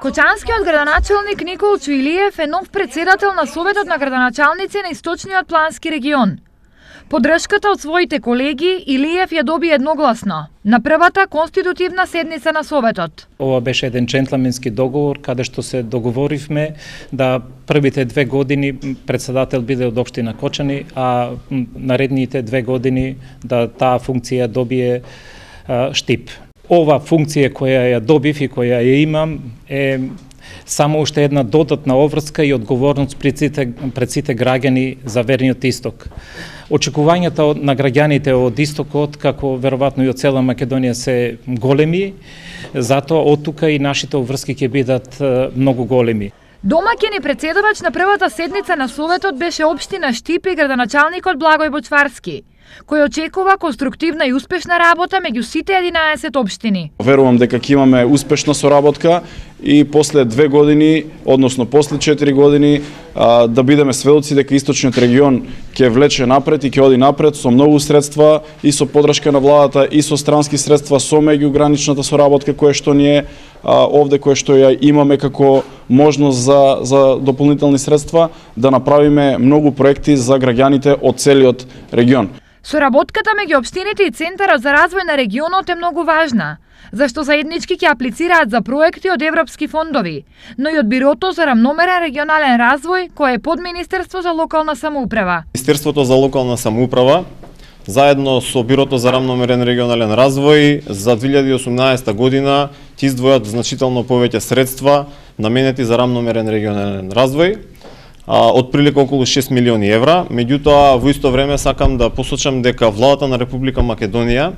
Кочанскиот градоначалник Николчо Илиев е нов председател на Советот на градоначалници на Источниот плански регион. Поддршката од своите колеги Илиев ја доби едногласно на првата конститутивна седница на Советот. Ова беше еден джентлменски договор каде што се договоривме да првите 2 години председател биде од општина Кочани, а наредните 2 години да таа функција добие Штип. Ова функција која ја добив и која ја имам е само уште една додатна обврска и одговорност пред сите граѓани за верниот исток. Очекувањата на граѓаните од истокот, како веројатно и од цела Македонија, се големи, затоа од тука и нашите обврски ќе бидат многу големи. Домаќин и председавач на првата седница на Советот беше општина Штип и градоначалникот Благој Бочварски, кој очекува конструктивна и успешна работа меѓу сите 11 општини. Верувам дека ќе имаме успешна соработка и после 2 години, односно после 4 години, да бидеме сведоци дека Источниот регион ќе влече напред и ќе оди напред со многу средства и со поддршка на владата и со странски средства, со меѓуграничната соработка која што ние овде која што ја имаме како можност за дополнителни средства, да направиме многу проекти за граѓаните од целиот регион. Соработката меѓу општините и Центарот за развој на регионот е многу важна, зашто заеднички ќе аплицираат за проекти од европски фондови, но и од Бирото за рамномерен регионален развој, кое е под Министерство за локална самоуправа. Министерството за локална самоуправа заедно со Бирото за рамномерен регионален развој за 2018 година ќе издвојат значително повеќе средства наменети за рамномерен регионален развој, од прилика околу 6 милиони евра. Меѓутоа, во исто време сакам да посочам дека владата на Република Македонија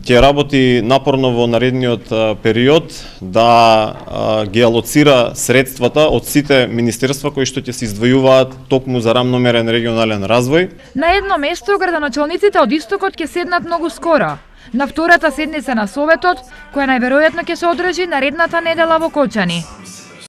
ќе работи напорно во наредниот период да ги алоцира средствата од сите министерства кои што ќе се издвојуваат токму за рамномерен регионален развој. На едно место градоначалниците од Истокот ќе седнат многу скоро, на втората седница на Советот, која најверојатно ќе се одржи наредната недела во Кочани.